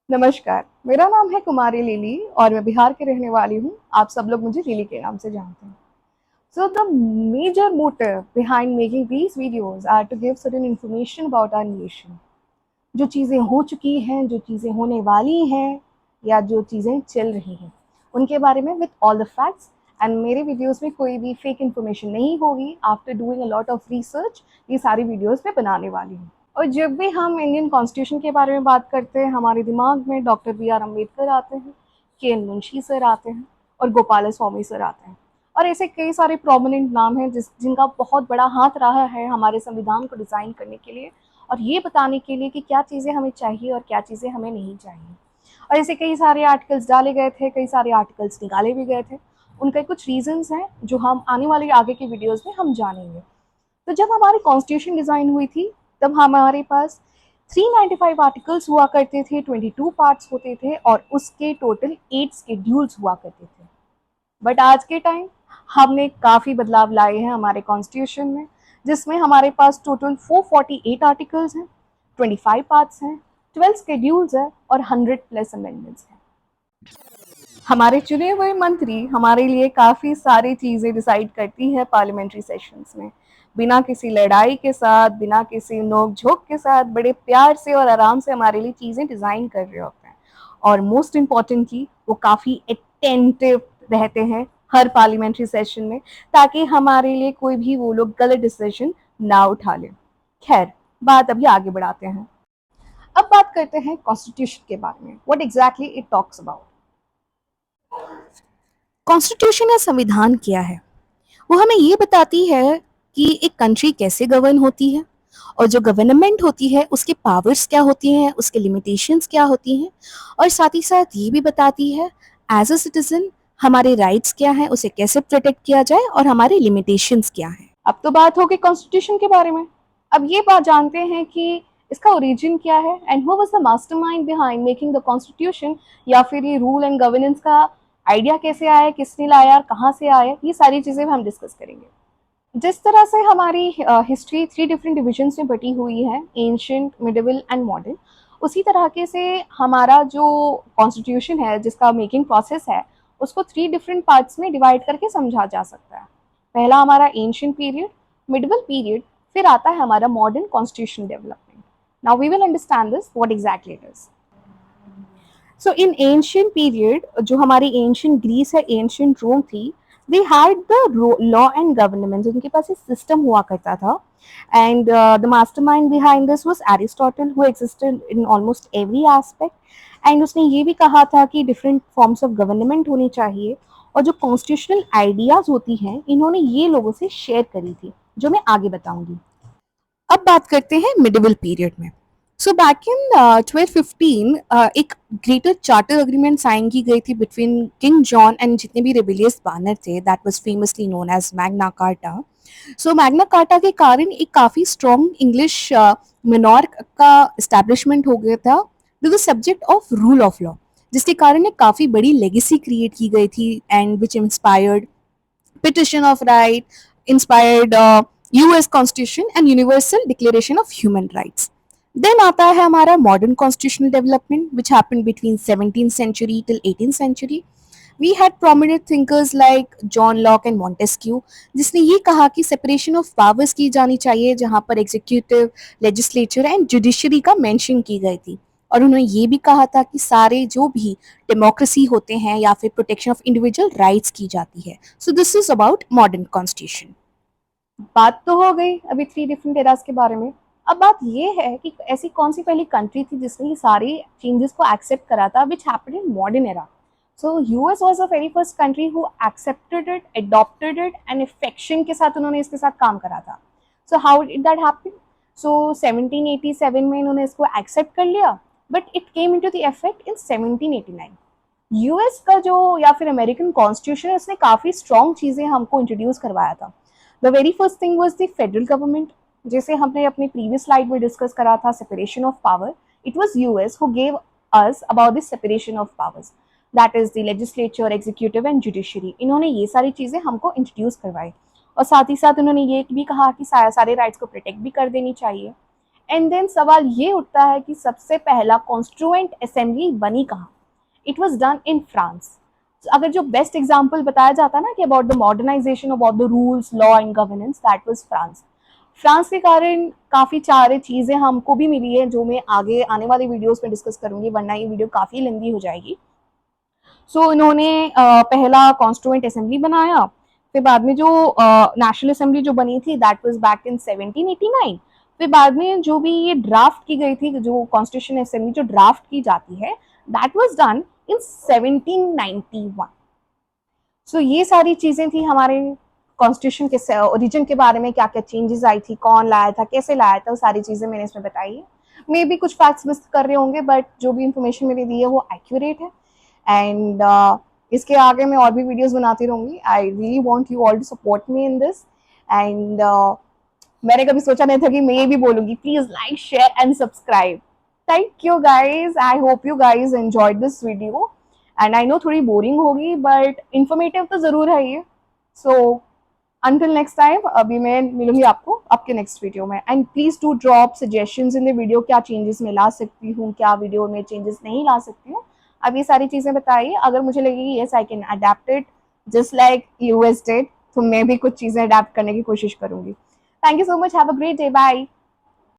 नमस्कार, मेरा नाम है कुमारी लिली और मैं बिहार की रहने वाली हूँ। आप सब लोग मुझे लिली के नाम से जानते हैं। So the major motive behind making these videos are to give certain information about our nation. जो चीज़ें हो चुकी हैं, जो चीज़ें होने वाली हैं या जो चीज़ें चल रही हैं, उनके बारे में with all the facts. And मेरे वीडियोस में कोई भी फेक इन्फॉर्मेशन नहीं होगी। After doing a lot of research ये सारी वीडियोस मैं बनाने वाली हूँ। और जब भी हम इंडियन कॉन्स्टिट्यूशन के बारे में बात करते हैं, हमारे दिमाग में डॉक्टर बी आर अम्बेडकर आते हैं, के एन मुंशी सर आते हैं और गोपाल स्वामी सर आते हैं। और ऐसे कई सारे प्रोमिनेंट नाम हैं जिनका बहुत बड़ा हाथ रहा है हमारे संविधान को डिज़ाइन करने के लिए और ये बताने के लिए कि क्या चीज़ें हमें चाहिए और क्या चीज़ें हमें नहीं चाहिए। और ऐसे कई सारे आर्टिकल्स डाले गए थे, कई सारे आर्टिकल्स निकाले भी गए थे। उनके कुछ रीजंस हैं जो हम आने वाले आगे की वीडियोस में हम जानेंगे। तो जब हमारी कॉन्स्टिट्यूशन डिज़ाइन हुई थी तब हमारे पास 395 आर्टिकल्स हुआ करते थे, 22 पार्ट्स होते थे और उसके टोटल 8 शेड्यूल्स हुआ करते थे। बट आज के टाइम हमने काफ़ी बदलाव लाए हैं हमारे कॉन्स्टिट्यूशन में, जिसमें हमारे पास टोटल 448 आर्टिकल्स हैं, 25 पार्ट्स हैं, 12 शेड्यूल्स हैं और 100 प्लस अमेंडमेंट्स हैं। हमारे चुने हुए मंत्री हमारे लिए काफ़ी सारी चीज़ें डिसाइड करती हैं पार्लियामेंट्री सेशंस में, बिना किसी लड़ाई के साथ, बिना किसी नोक झोंक के साथ, बड़े प्यार से और आराम से हमारे लिए चीज़ें डिज़ाइन कर रहे होते हैं। और मोस्ट इम्पॉर्टेंटली वो काफ़ी अटेंटिव रहते हैं हर पार्लियामेंट्री सेशन में, ताकि हमारे लिए कोई भी वो लोग गलत डिसीजन ना उठा लें। खैर, बात अभी आगे बढ़ाते हैं। अब बात करते हैं कॉन्स्टिट्यूशन के बारे में, what exactly it talks about. Constitution या संविधान क्या है? वो हमें ये बताती है कि एक कंट्री कैसे गवर्न होती है और जो गवर्नमेंट होती है उसके पावर्स क्या होती हैं, उसके लिमिटेशंस क्या होती हैं, और साथ ही साथ ये भी बताती है एज अ सिटीजन हमारे राइट्स क्या हैं, उसे कैसे प्रोटेक्ट किया जाए और हमारे लिमिटेशंस क्या हैं। अब तो बात होगी कॉन्स्टिट्यूशन के बारे में। अब ये बात जानते हैं कि इसका ओरिजिन क्या है and who was the mastermind behind making the constitution, या फिर ये रूल एंड गवर्नेंस का आइडिया कैसे आया, किसने लाया, कहाँ से आया, ये सारी चीज़ें हम डिस्कस करेंगे। जिस तरह से हमारी हिस्ट्री 3 डिफरेंट डिविजन्स में बटी हुई है, एंशिएंट, मिडिवल एंड मॉडर्न, उसी तरीके से हमारा जो कॉन्स्टिट्यूशन है जिसका मेकिंग प्रोसेस है उसको 3 डिफरेंट पार्ट्स में डिवाइड करके समझा जा सकता है। पहला हमारा एंशिएंट पीरियड, मिडिवल पीरियड, फिर आता है हमारा modern constitution development. Now we will understand this what exactly it is. So in ancient period, जो हमारी एंशियंट ग्रीस है, एंशियंट रोम थी, they had the law and government, उनके पास एक सिस्टम हुआ करता था। And the mastermind behind this was Aristotle, who existed in almost every aspect. एंड उसने ये भी कहा था कि डिफरेंट फॉर्म्स ऑफ गवर्नमेंट होनी चाहिए, और जो कॉन्स्टिट्यूशनल आइडियाज होती हैं इन्होंने ये लोगों से शेयर करी थी, जो मैं आगे बताऊंगी। अब बात करते हैं मिडिवल पीरियड में। सो बैक इन 1215 एक ग्रेटर चार्टर अग्रीमेंट साइन की गई थी बिटवीन किंग जॉन एंड जितने भी रिबेलियस बानर थे, that was famously known as Magna Carta. So Magna Carta के कारण एक काफ़ी स्ट्रॉन्ग इंग्लिश मोनार्क का इस्टेब्लिशमेंट हो गया था with the subject of rule of law, जिसके कारण एक काफ़ी बड़ी लेगेसी क्रिएट की गई थी and which inspired Petition of Right, inspired US Constitution and Universal Declaration of Human Rights. Then आता है हमारा modern constitutional development which happened between 17th century till 18th century. We had prominent thinkers like John Locke and Montesquieu, जिसने ये कहा कि separation of powers की जानी चाहिए, जहाँ पर executive, legislature and judiciary का mention की गई थी। और उन्होंने ये भी कहा था कि सारे जो भी डेमोक्रेसी होते हैं या फिर प्रोटेक्शन ऑफ इंडिविजुअल राइट्स की जाती है। So this is about modern constitution. बात तो हो गई अभी 3 डिफरेंट एरास के बारे में। अब बात ये है कि ऐसी कौन सी पहली कंट्री थी जिसने ये सारे चेंजेस को एक्सेप्ट करा था which happened in modern era. So US was the very first country who accepted it, adopted it and इफेक्शन के साथ उन्होंने इसके साथ काम करा था। So how did that happen? So 1787 में इन्होंने इसको एक्सेप्ट कर लिया, but it came into the effect in 1789। US का जो या फिर अमेरिकन कॉन्स्टिट्यूशन है उसने काफ़ी स्ट्रॉन्ग चीज़ें हमको इंट्रोड्यूस करवाया था। The very first thing was the federal government, जैसे हमने अपनी प्रीवियस स्लाइड में डिस्कस करा था separation of power. It was US who gave us about the separation of powers, that is the legislature, executive and judiciary. इन्होंने ये सारी चीज़ें हमको इंट्रोड्यूस करवाई और साथ ही साथ उन्होंने ये भी कहा कि सारे राइट्स को प्रोटेक्ट भी कर देनी चाहिए। एंड देन सवाल ये उठता है कि सबसे पहला कॉन्स्टिट्यूएंट असेंबली बनी कहाँ? It was done in France. अगर जो बेस्ट एग्जाम्पल बताया जाता है ना कि about the modernization, about the rules, law and governance, that was France. France के कारण काफ़ी सारे चीज़ें हमको भी मिली है जो मैं आगे आने वाली वीडियोस में डिस्कस करूंगी, वरना ये वीडियो काफ़ी लेंदी हो जाएगी। इन्होंने पहला कॉन्स्टिट्यूएंट असेंबली बनाया, फिर बाद में जो नेशनल असेंबली जो बनी थी दैट वाज बैक इन 1789। फिर बाद में जो भी ये ड्राफ्ट की गई थी, जो कॉन्स्टिट्यूशन असेंबली जो ड्राफ्ट की जाती है, दैट वाज डन इन 1791। ये सारी चीज़ें थी हमारे कॉन्स्टिट्यूशन के ओरिजिन के बारे में, क्या क्या चेंजेस आई थी, कौन लाया था, कैसे लाया था, वो सारी चीज़ें मैंने इसमें बताई है। मे भी कुछ फैक्ट्स मिस कर रहे होंगे, बट जो भी इंफॉर्मेशन मैंने दी है वो एक्यूरेट है। एंड इसके आगे मैं और भी वीडियोस बनाती रहूँगी। I really want you all to support me in this. And मैंने कभी सोचा नहीं था कि मैं ये भी बोलूँगी, please like, share and subscribe. Thank you guys, I hope you guys enjoyed this video. And I know थोड़ी बोरिंग होगी, बट इंफॉर्मेटिव तो ज़रूर है ये। सो until next time, अभी मैं मिलूंगी आपको आपके नेक्स्ट वीडियो में। And please do drop suggestions in the video, क्या चेंजेस मैं ला सकती हूँ, क्या वीडियो में चेंजेस नहीं ला सकती हूँ। अब ये सारी चीजें बताइए, अगर मुझे लगेगी yes I can adapt it just like US did, तो मैं भी कुछ चीजें अडेप्ट करने की कोशिश करूंगी। Thank you so much, have a great day, bye.